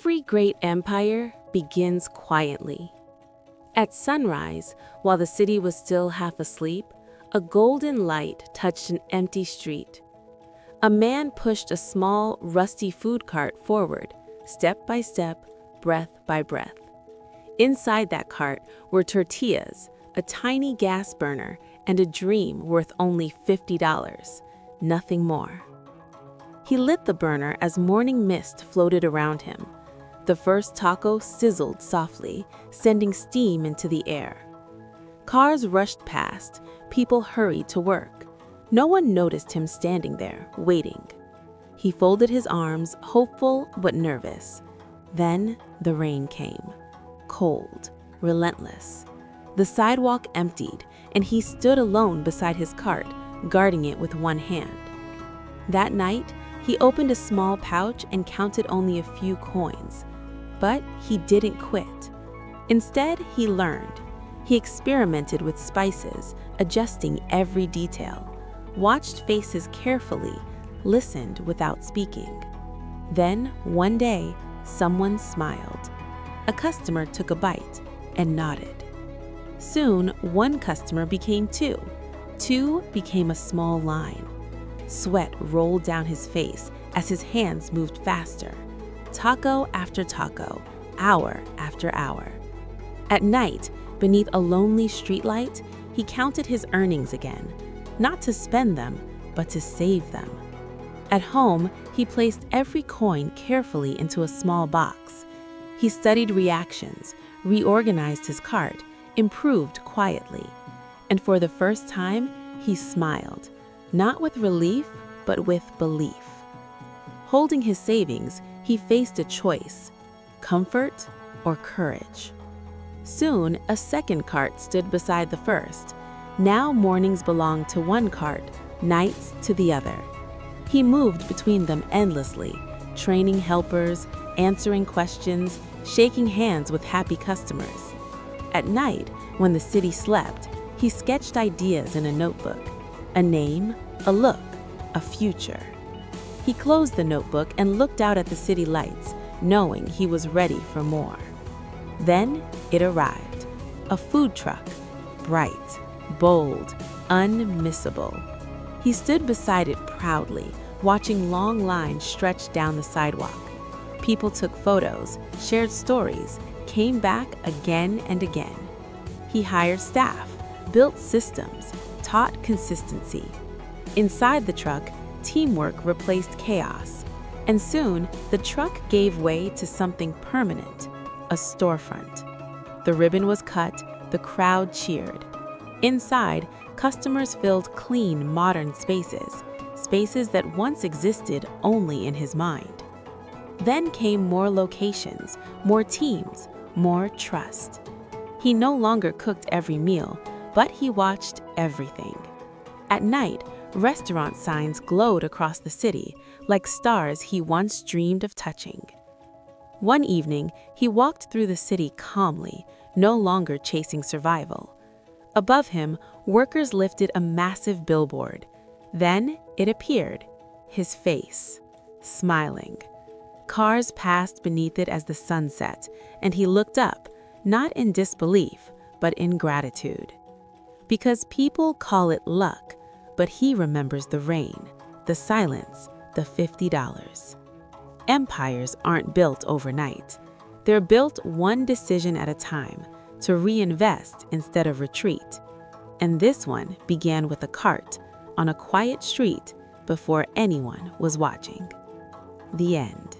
Every great empire begins quietly. At sunrise, while the city was still half asleep, a golden light touched an empty street. A man pushed a small, rusty food cart forward, step by step, breath by breath. Inside that cart were tortillas, a tiny gas burner, and a dream worth only $50, nothing more. He lit the burner as morning mist floated around him. The first taco sizzled softly, sending steam into the air. Cars rushed past, people hurried to work. No one noticed him standing there, waiting. He folded his arms, hopeful but nervous. Then the rain came. Cold, relentless. The sidewalk emptied, and he stood alone beside his cart, guarding it with one hand. That night, he opened a small pouch and counted only a few coins. But he didn't quit. Instead, he learned. He experimented with spices, adjusting every detail, watched faces carefully, listened without speaking. Then, one day, someone smiled. A customer took a bite and nodded. Soon, one customer became two. Two became a small line. Sweat rolled down his face as his hands moved faster. Taco after taco, hour after hour. At night, beneath a lonely streetlight, he counted his earnings again, not to spend them, but to save them. At home, he placed every coin carefully into a small box. He studied reactions, reorganized his cart, improved quietly. And for the first time, he smiled, not with relief, but with belief. Holding his savings, he faced a choice: comfort or courage. Soon, a second cart stood beside the first. Now mornings belonged to one cart, nights to the other. He moved between them endlessly, training helpers, answering questions, shaking hands with happy customers. At night, when the city slept, he sketched ideas in a notebook: a name, a look, a future. He closed the notebook and looked out at the city lights, knowing he was ready for more. Then it arrived. A food truck, bright, bold, unmissable. He stood beside it proudly, watching long lines stretch down the sidewalk. People took photos, shared stories, came back again and again. He hired staff, built systems, taught consistency. Inside the truck, teamwork replaced chaos, and soon the truck gave way to something permanent: a storefront. The ribbon was cut, the crowd cheered. Inside, customers filled clean, modern spaces that once existed only in his mind. Then came more locations, more teams, more trust. He no longer cooked every meal, but he watched everything. At night, restaurant signs glowed across the city like stars he once dreamed of touching. One evening, he walked through the city calmly, no longer chasing survival. Above him, workers lifted a massive billboard. Then it appeared, his face, smiling. Cars passed beneath it as the sun set, and he looked up, not in disbelief, but in gratitude. Because people call it luck, but he remembers the rain, the silence, the $50. Empires aren't built overnight. They're built one decision at a time, to reinvest instead of retreat. And this one began with a cart on a quiet street before anyone was watching. The end.